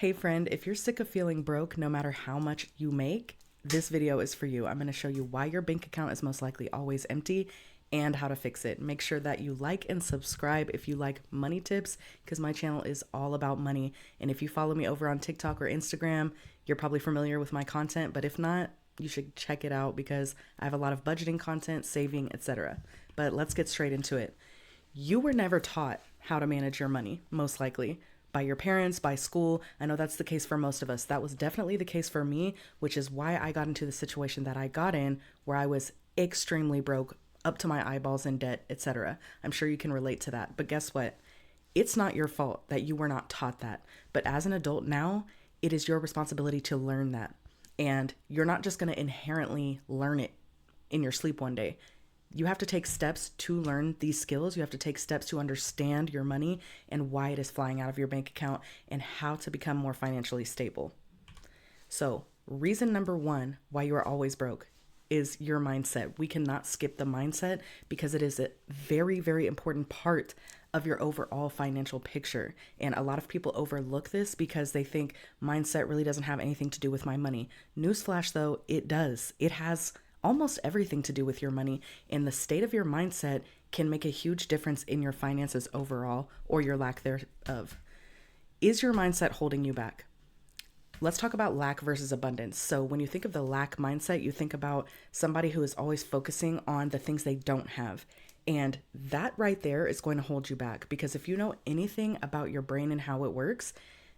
Hey friend, if you're sick of feeling broke no matter how much you make, this video is for you. I'm going to show you why your bank account is most likely always empty and how to fix it. Make sure that you like and subscribe if you like money tips, because my channel is all about money. And if you follow me over on TikTok or Instagram, you're probably familiar with my content, but if not, you should check it out because I have a lot of budgeting content, saving, etc. But let's get straight into it. You were never taught how to manage your money, most likely by your parents, by school. I know that's the case for most of us. That was definitely the case for me, which is why I got into the situation that I got in, where I was extremely broke, up to my eyeballs in debt, etc. I'm sure you can relate to that. But guess what? It's not your fault that you were not taught that. But as an adult now, it is your responsibility to learn that. And you're not just going to inherently learn it in your sleep one day. You have to take steps to learn these skills. You have to take steps to understand your money and why it is flying out of your bank account and how to become more financially stable. So, reason number one why you are always broke is your mindset. We cannot skip the mindset because it is a very, very important part of your overall financial picture. And a lot of people overlook this because they think mindset really doesn't have anything to do with my money. Newsflash though, it does. It has almost everything to do with your money, and the state of your mindset can make a huge difference in your finances overall, or your lack thereof. Is your mindset holding you back? Let's talk about lack versus abundance. So when you think of the lack mindset, you think about somebody who is always focusing on the things they don't have. And that right there is going to hold you back, because if you know anything about your brain and how it works,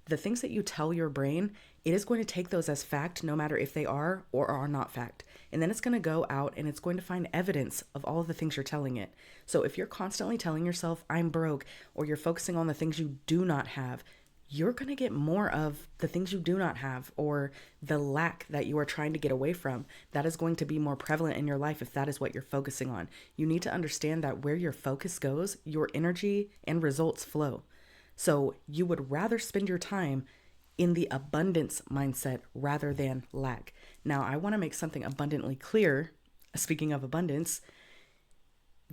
the things that you tell your brain, it is going to take those as fact, no matter if they are or are not fact. And then it's going to go out and it's going to find evidence of all of the things you're telling it. So if you're constantly telling yourself, I'm broke, or you're focusing on the things you do not have, you're going to get more of the things you do not have, or the lack that you are trying to get away from. That is going to be more prevalent in your life if that is what you're focusing on. You need to understand that where your focus goes, your energy and results flow. So you would rather spend your time in the abundance mindset rather than lack. Now, I want to make something abundantly clear. Speaking of abundance,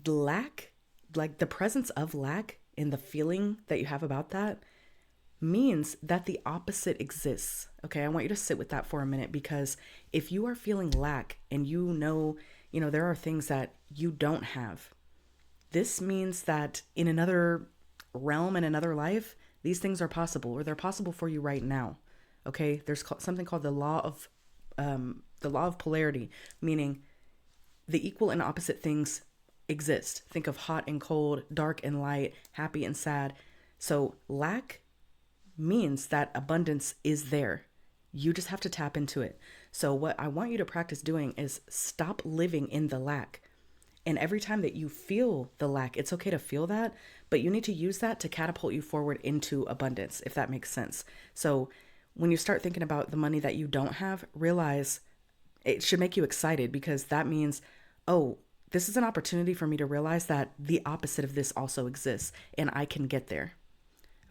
lack, like the presence of lack and the feeling that you have about that, means that the opposite exists. Okay, I want you to sit with that for a minute, because if you are feeling lack and you know there are things that you don't have, this means that in another realm, in another life, these things are possible, or they're possible for you right now. Okay, there's something called the law of polarity, meaning the equal and opposite things exist. Think of hot and cold, dark and light, happy and sad. So lack means that abundance is there. You just have to tap into it. So what I want you to practice doing is stop living in the lack. And every time that you feel the lack, it's okay to feel that, but you need to use that to catapult you forward into abundance, if that makes sense. So when you start thinking about the money that you don't have, realize it should make you excited, because that means, oh, this is an opportunity for me to realize that the opposite of this also exists and I can get there.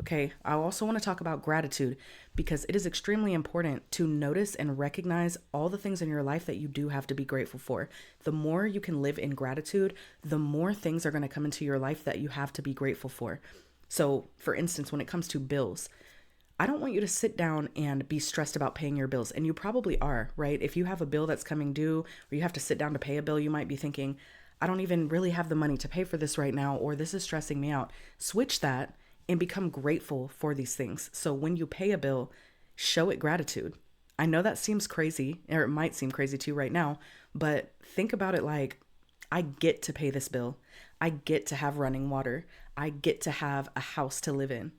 Okay, I also want to talk about gratitude, because it is extremely important to notice and recognize all the things in your life that you do have to be grateful for. The more you can live in gratitude, the more things are going to come into your life that you have to be grateful for. So, for instance, when it comes to bills, I don't want you to sit down and be stressed about paying your bills. And you probably are, right? If you have a bill that's coming due, or you have to sit down to pay a bill, you might be thinking, I don't even really have the money to pay for this right now, or this is stressing me out. Switch that and become grateful for these things. So when you pay a bill, show it gratitude. I know that seems crazy, or it might seem crazy to you right now, but think about it like, I get to pay this bill. I get to have running water. I get to have a house to live in.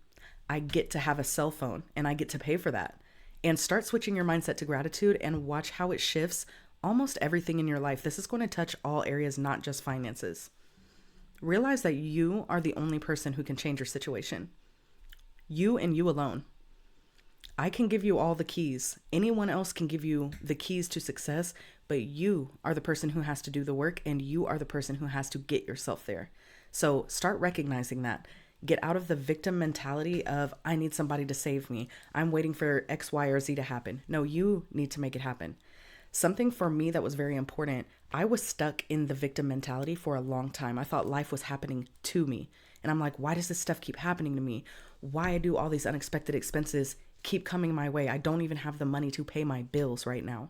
I get to have a cell phone, and I get to pay for that. And start switching your mindset to gratitude and watch how it shifts almost everything in your life. This is going to touch all areas, not just finances. Realize that you are the only person who can change your situation. You and you alone. I can give you all the keys. Anyone else can give you the keys to success, but you are the person who has to do the work, and you are the person who has to get yourself there. So start recognizing that. Get out of the victim mentality of, I need somebody to save me. I'm waiting for X, Y, or Z to happen. No, you need to make it happen. Something for me that was very important, I was stuck in the victim mentality for a long time. I thought life was happening to me. And I'm like, why does this stuff keep happening to me? Why do all these unexpected expenses keep coming my way? I don't even have the money to pay my bills right now.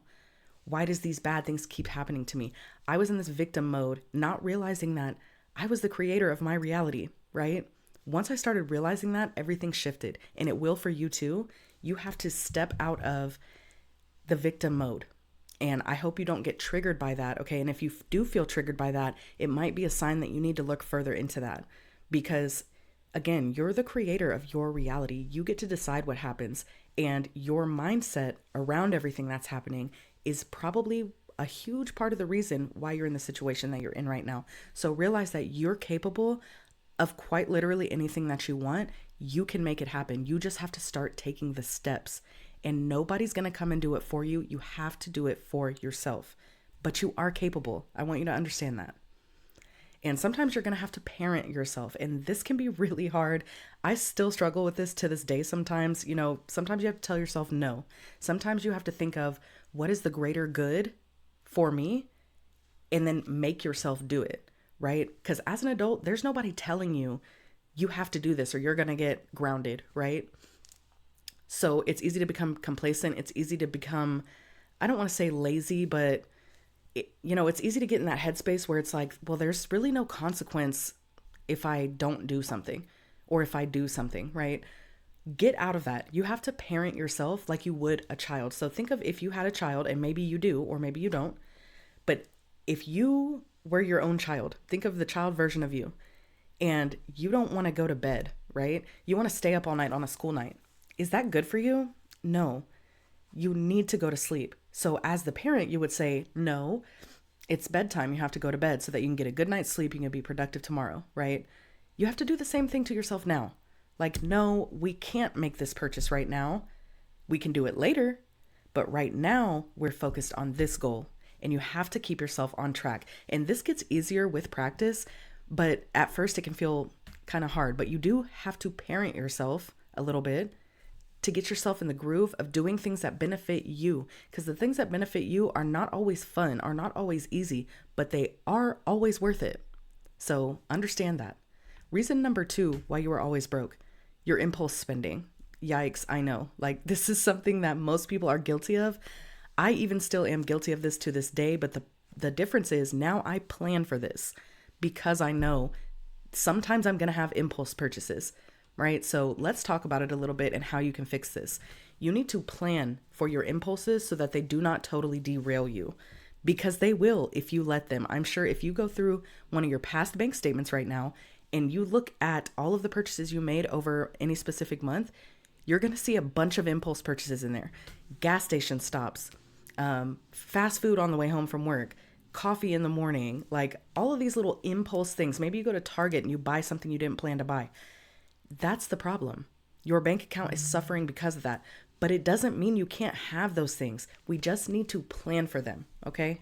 Why does these bad things keep happening to me? I was in this victim mode, not realizing that I was the creator of my reality, right? Once I started realizing that, everything shifted, and it will for you too. You have to step out of the victim mode. And I hope you don't get triggered by that, okay? And if you do feel triggered by that, it might be a sign that you need to look further into that. Because again, you're the creator of your reality. You get to decide what happens. And your mindset around everything that's happening is probably a huge part of the reason why you're in the situation that you're in right now. So realize that you're capable of quite literally anything that you want. You can make it happen. You just have to start taking the steps. And nobody's going to come and do it for you. You have to do it for yourself. But you are capable. I want you to understand that. And sometimes you're going to have to parent yourself. And this can be really hard. I still struggle with this to this day sometimes. You know, sometimes you have to tell yourself no. Sometimes you have to think of what is the greater good for me and then make yourself do it, right? Because as an adult, there's nobody telling you you have to do this or you're going to get grounded, right? So it's easy to become complacent. It's easy to become, I don't want to say lazy, but it's easy to get in that headspace where it's like, well, there's really no consequence if I don't do something or if I do something, right? Get out of that. You have to parent yourself like you would a child. So think of if you had a child, and maybe you do, or maybe you don't, but if you were your own child, think of the child version of you, and you don't want to go to bed, right? You want to stay up all night on a school night. Is that good for you? No. You need to go to sleep. So as the parent, you would say, no, it's bedtime. You have to go to bed so that you can get a good night's sleep. You can be productive tomorrow, right? You have to do the same thing to yourself now. Like, no, we can't make this purchase right now. We can do it later, but right now we're focused on this goal, and you have to keep yourself on track. And this gets easier with practice, but at first it can feel kind of hard, but you do have to parent yourself a little bit to get yourself in the groove of doing things that benefit you. Because the things that benefit you are not always fun, are not always easy, but they are always worth it. So understand that. Reason number 2 why you are always broke, your impulse spending. Yikes, I know. Like, this is something that most people are guilty of. I even still am guilty of this to this day, but the difference is now I plan for this because I know sometimes I'm going to have impulse purchases. Right? So let's talk about it a little bit and how you can fix this. You need to plan for your impulses so that they do not totally derail you, because they will if you let them. I'm sure if you go through one of your past bank statements right now and you look at all of the purchases you made over any specific month, you're going to see a bunch of impulse purchases in there. Gas station stops, fast food on the way home from work, coffee in the morning, like all of these little impulse things. Maybe you go to Target and you buy something you didn't plan to buy. That's the problem. Your bank account is suffering because of that, but it doesn't mean you can't have those things. We just need to plan for them, okay?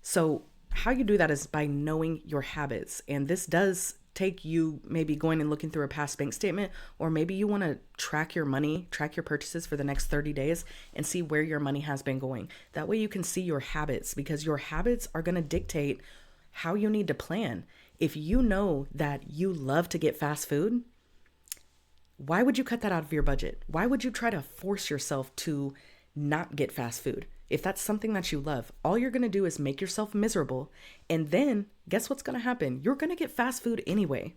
So how you do that is by knowing your habits. And this does take you maybe going and looking through a past bank statement, or maybe you want to track your money, track your purchases for the next 30 days and see where your money has been going. That way you can see your habits, because your habits are going to dictate how you need to plan. If you know that you love to get fast food, why would you cut that out of your budget? Why would you try to force yourself to not get fast food? If that's something that you love, all you're going to do is make yourself miserable. And then guess what's going to happen? You're going to get fast food anyway.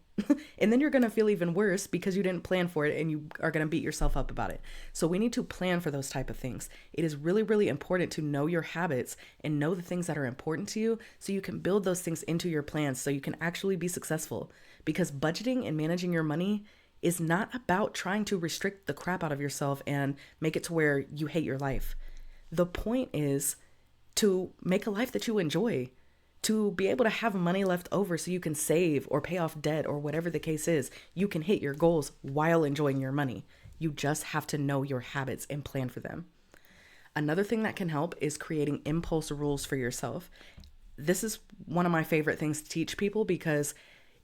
And then you're going to feel even worse because you didn't plan for it and you are going to beat yourself up about it. So we need to plan for those type of things. It is really, really important to know your habits and know the things that are important to you so you can build those things into your plans so you can actually be successful. Because budgeting and managing your money is not about trying to restrict the crap out of yourself and make it to where you hate your life. The point is to make a life that you enjoy, to be able to have money left over so you can save or pay off debt or whatever the case is. You can hit your goals while enjoying your money. You just have to know your habits and plan for them. Another thing that can help is creating impulse rules for yourself. This is one of my favorite things to teach people because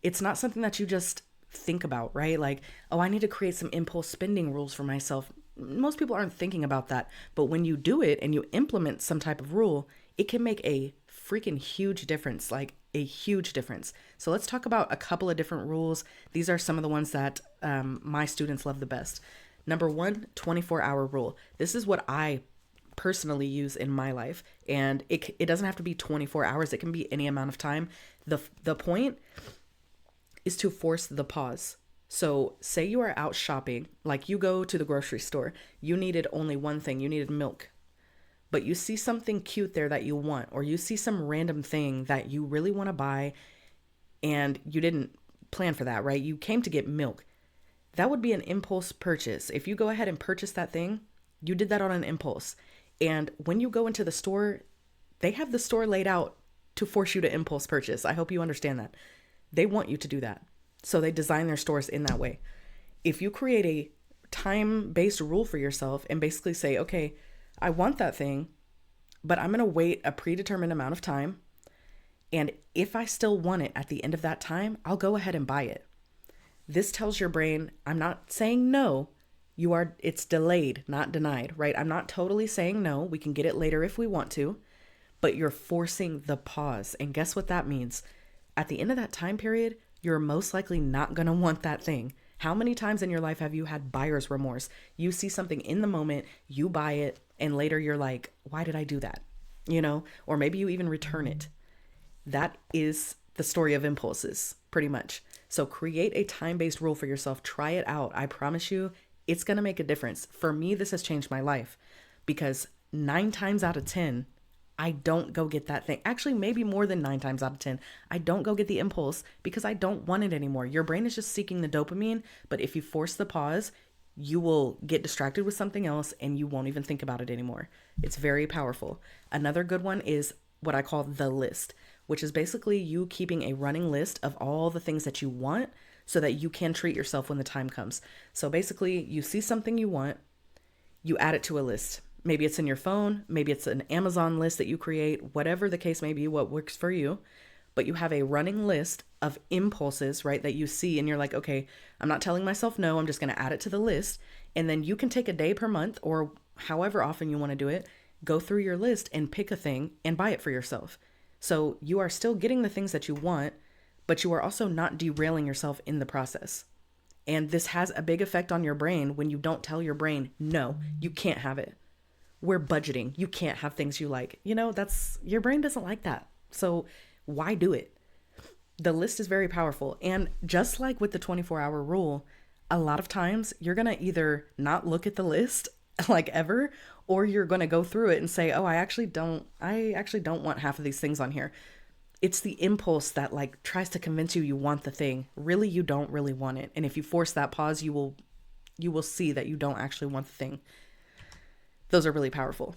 it's not something that you just think about, right? Like, oh, I need to create some impulse spending rules for myself. Most people aren't thinking about that. But when you do it and you implement some type of rule, it can make a freaking huge difference, like a huge difference. So let's talk about a couple of different rules. These are some of the ones that my students love the best. Number one, 24-hour rule. This is what I personally use in my life. And it doesn't have to be 24 hours. It can be any amount of time. The point is to force the pause. So say you are out shopping, like you go to the grocery store, you needed only one thing, you needed milk, but you see something cute there that you want, or you see some random thing that you really want to buy and you didn't plan for that, right? You came to get milk. That would be an impulse purchase. If you go ahead and purchase that thing, you did that on an impulse. And when you go into the store, they have the store laid out to force you to impulse purchase. I hope you understand that. They want you to do that. So they design their stores in that way. If you create a time-based rule for yourself and basically say, okay, I want that thing, but I'm going to wait a predetermined amount of time. And if I still want it at the end of that time, I'll go ahead and buy it. This tells your brain, I'm not saying no, it's delayed, not denied, right? I'm not totally saying no. We can get it later if we want to, but you're forcing the pause. And guess what that means? At the end of that time period, you're most likely not going to want that thing. How many times in your life have you had buyer's remorse? You see something in the moment, you buy it, and later you're like, why did I do that? Or maybe you even return it. That is the story of impulses, pretty much. So create a time-based rule for yourself. Try it out. I promise you, it's going to make a difference. For me, this has changed my life because 9 times out of 10, I don't go get that thing. Actually, maybe more than 9 times out of 10, I don't go get the impulse because I don't want it anymore. Your brain is just seeking the dopamine, but if you force the pause, you will get distracted with something else and you won't even think about it anymore. It's very powerful. Another good one is what I call the list, which is basically you keeping a running list of all the things that you want so that you can treat yourself when the time comes. So basically, you see something you want, you add it to a list. Maybe it's in your phone, maybe it's an Amazon list that you create, whatever the case may be, what works for you. But you have a running list of impulses, right, that you see and you're like, okay, I'm not telling myself no, I'm just going to add it to the list. And then you can take a day per month or however often you want to do it, go through your list and pick a thing and buy it for yourself. So you are still getting the things that you want, but you are also not derailing yourself in the process. And this has a big effect on your brain when you don't tell your brain, no, you can't have it. We're budgeting. You can't have things you like. Your brain doesn't like that. So why do it? The list is very powerful. And just like with the 24-hour rule, a lot of times you're going to either not look at the list like ever, or you're going to go through it and say, oh, I actually don't want half of these things on here. It's the impulse that tries to convince you want the thing. Really, you don't really want it. And if you force that pause, you will see that you don't actually want the thing. Those are really powerful.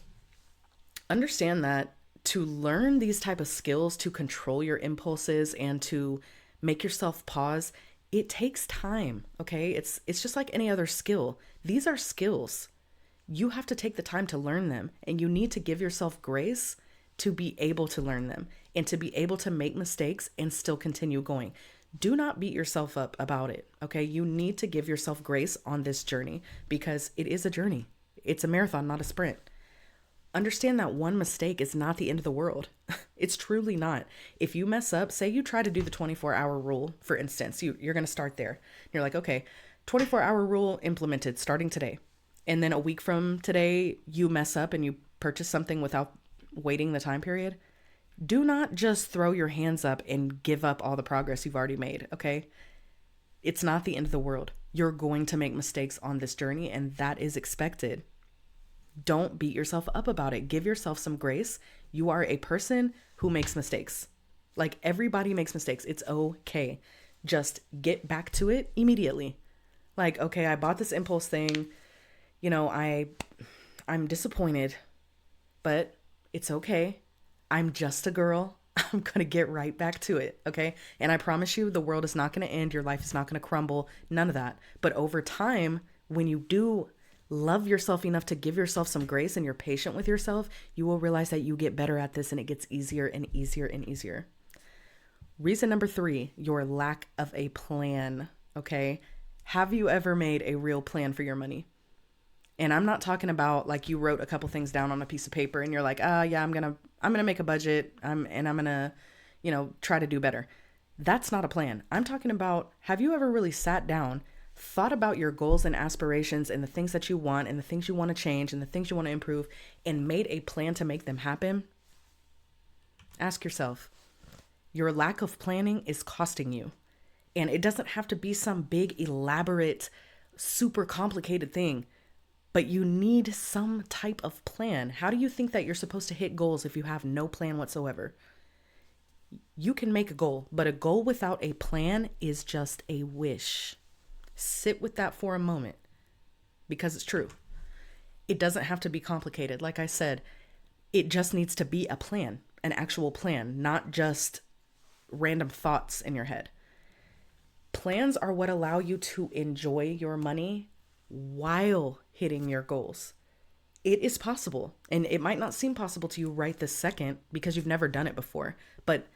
Understand that to learn these type of skills to control your impulses and to make yourself pause, it takes time, okay? It's just like any other skill. These are skills. You have to take the time to learn them, and you need to give yourself grace to be able to learn them and to be able to make mistakes and still continue going. Do not beat yourself up about it, okay? You need to give yourself grace on this journey because it is a journey. It's a marathon, not a sprint. Understand that one mistake is not the end of the world. It's truly not. If you mess up, say you try to do the 24-hour rule, for instance, you're going to start there. You're like, okay, 24-hour rule implemented starting today. And then a week from today, you mess up and you purchase something without waiting the time period. Do not just throw your hands up and give up all the progress you've already made, okay? It's not the end of the world. You're going to make mistakes on this journey, and that is expected. Don't beat yourself up about it. Give yourself some grace. You are a person who makes mistakes. Everybody makes mistakes. It's okay. Just get back to it immediately. Okay, I bought this impulse thing. I'm disappointed, but it's okay. I'm just a girl. I'm going to get right back to it, okay? And I promise you, the world is not going to end. Your life is not going to crumble. None of that. But over time, when you do love yourself enough to give yourself some grace and you're patient with yourself, you will realize that you get better at this and it gets easier and easier and easier. Reason number 3, your lack of a plan, okay? Have you ever made a real plan for your money? And I'm not talking about you wrote a couple things down on a piece of paper and you're like, yeah, I'm going to make a budget. I'm going to, try to do better. That's not a plan. I'm talking about, have you ever really sat down, thought about your goals and aspirations and the things that you want and the things you want to change and the things you want to improve and made a plan to make them happen, ask yourself, your lack of planning is costing you. And it doesn't have to be some big, elaborate, super complicated thing, but you need some type of plan. How do you think that you're supposed to hit goals if you have no plan whatsoever? You can make a goal, but a goal without a plan is just a wish. Sit with that for a moment because it's true. It doesn't have to be complicated. Like I said, it just needs to be a plan, an actual plan, not just random thoughts in your head. Plans are what allow you to enjoy your money while hitting your goals. It is possible, and it might not seem possible to you right this second because you've never done it before. But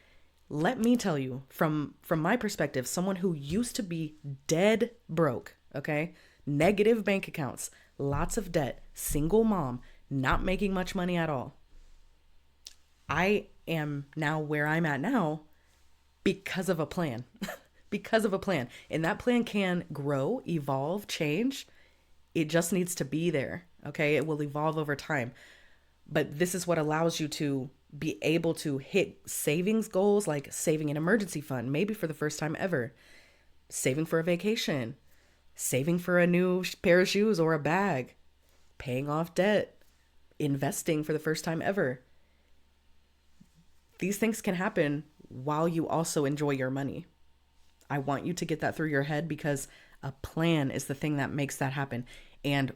let me tell you, from my perspective, someone who used to be dead broke, okay? Negative bank accounts, lots of debt, single mom, not making much money at all. I am now where I'm at now because of a plan. Because of a plan. And that plan can grow, evolve, change. It just needs to be there, okay? It will evolve over time. But this is what allows you to be able to hit savings goals, like saving an emergency fund, maybe for the first time ever, saving for a vacation, saving for a new pair of shoes or a bag, paying off debt, investing for the first time ever. These things can happen while you also enjoy your money. I want you to get that through your head because a plan is the thing that makes that happen. And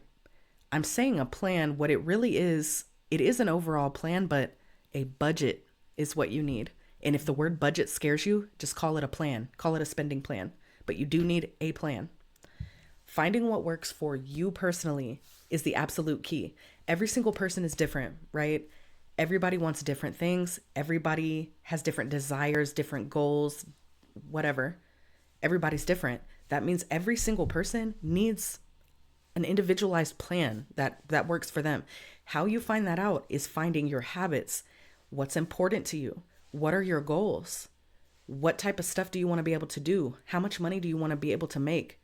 I'm saying a plan, what it really is, it is an overall plan, but a budget is what you need. And if the word budget scares you, just call it a plan. Call it a spending plan. But you do need a plan. Finding what works for you personally is the absolute key. Every single person is different, right? Everybody wants different things. Everybody has different desires, different goals, whatever. Everybody's different. That means every single person needs an individualized plan that works for them. How you find that out is finding your habits. What's important to you? What are your goals? What type of stuff do you want to be able to do? How much money do you want to be able to make?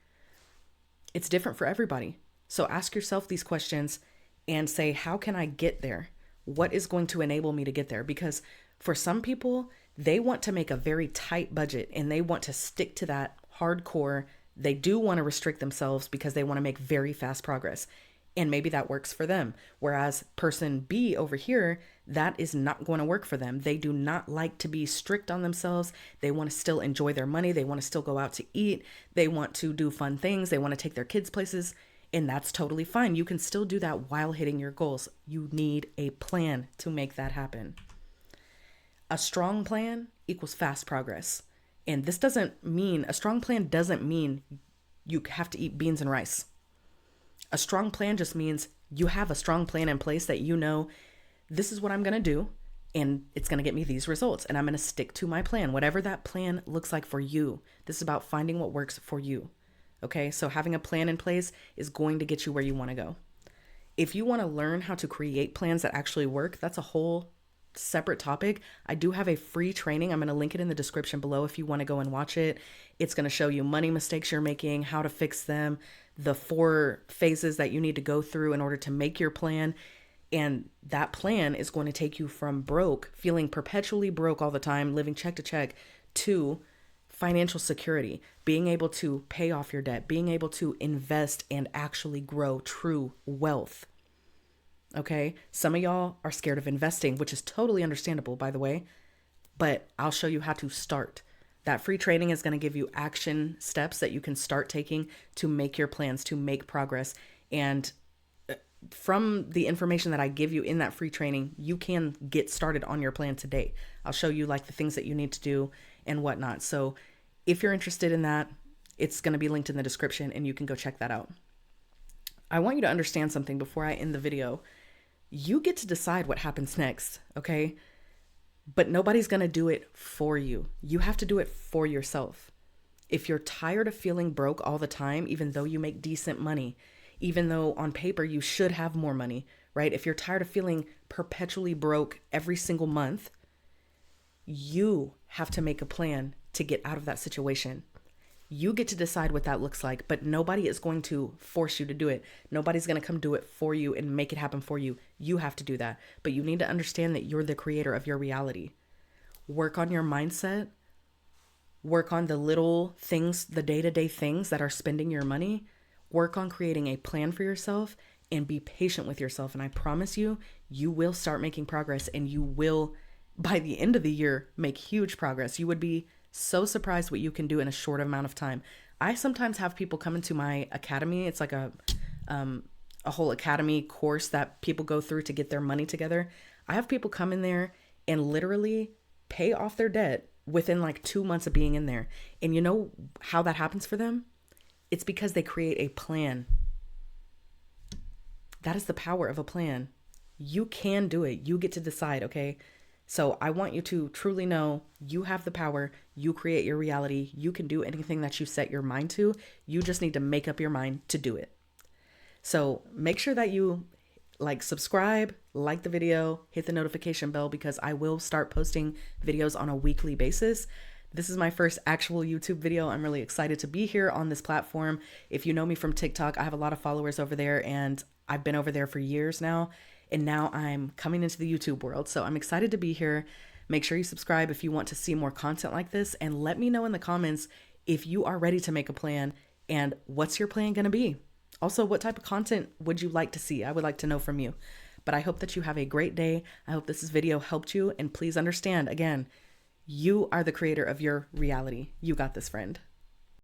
It's different for everybody. So ask yourself these questions and say, how can I get there? What is going to enable me to get there? Because for some people, they want to make a very tight budget and they want to stick to that hardcore. They do want to restrict themselves because they want to make very fast progress. And maybe that works for them. Whereas person B over here, that is not going to work for them. They do not like to be strict on themselves. They want to still enjoy their money. They want to still go out to eat. They want to do fun things. They want to take their kids places. And that's totally fine. You can still do that while hitting your goals. You need a plan to make that happen. A strong plan equals fast progress. And this doesn't mean, a strong plan doesn't mean you have to eat beans and rice. A strong plan just means you have a strong plan in place that you know, this is what I'm going to do, and it's going to get me these results, and I'm going to stick to my plan, whatever that plan looks like for you. This is about finding what works for you. Okay, so having a plan in place is going to get you where you want to go. If you want to learn how to create plans that actually work, that's a whole separate topic. I do have a free training. I'm going to link it in the description below if you want to go and watch it. It's going to show you money mistakes you're making, how to fix them, the 4 phases that you need to go through in order to make your plan. And that plan is going to take you from broke, feeling perpetually broke all the time, living check to check, to financial security, being able to pay off your debt, being able to invest and actually grow true wealth. Okay, some of y'all are scared of investing, which is totally understandable, by the way, but I'll show you how to start. That free training is going to give you action steps that you can start taking to make your plans, to make progress. And from the information that I give you in that free training, you can get started on your plan today. I'll show you like the things that you need to do and whatnot. So if you're interested in that, it's going to be linked in the description and you can go check that out. I want you to understand something before I end the video. You get to decide what happens next, okay? But nobody's going to do it for you. You have to do it for yourself. If you're tired of feeling broke all the time, even though you make decent money, even though on paper you should have more money, right? If you're tired of feeling perpetually broke every single month, you have to make a plan to get out of that situation. You get to decide what that looks like, but nobody is going to force you to do it. Nobody's going to come do it for you and make it happen for you. You have to do that. But you need to understand that you're the creator of your reality. Work on your mindset. Work on the little things, the day-to-day things that are spending your money. Work on creating a plan for yourself and be patient with yourself. And I promise you, you will start making progress, and you will, by the end of the year, make huge progress. You would be so surprised what you can do in a short amount of time. I sometimes have people come into my academy. It's like a whole academy course that people go through to get their money together. I have people come in there and literally pay off their debt within like 2 months of being in there. And you know how that happens for them? It's because they create a plan. That is the power of a plan. You can do it. You get to decide, okay? So I want you to truly know you have the power. You create your reality. You can do anything that you set your mind to. You just need to make up your mind to do it. So make sure that you subscribe, like the video, hit the notification bell, because I will start posting videos on a weekly basis. This is my first actual YouTube video. I'm really excited to be here on this platform. If you know me from TikTok, I have a lot of followers over there, and I've been over there for years now. And now I'm coming into the YouTube world. So I'm excited to be here. Make sure you subscribe if you want to see more content like this. And let me know in the comments if you are ready to make a plan, and what's your plan going to be? Also, what type of content would you like to see? I would like to know from you. But I hope that you have a great day. I hope this video helped you. And please understand, again, you are the creator of your reality. You got this, friend.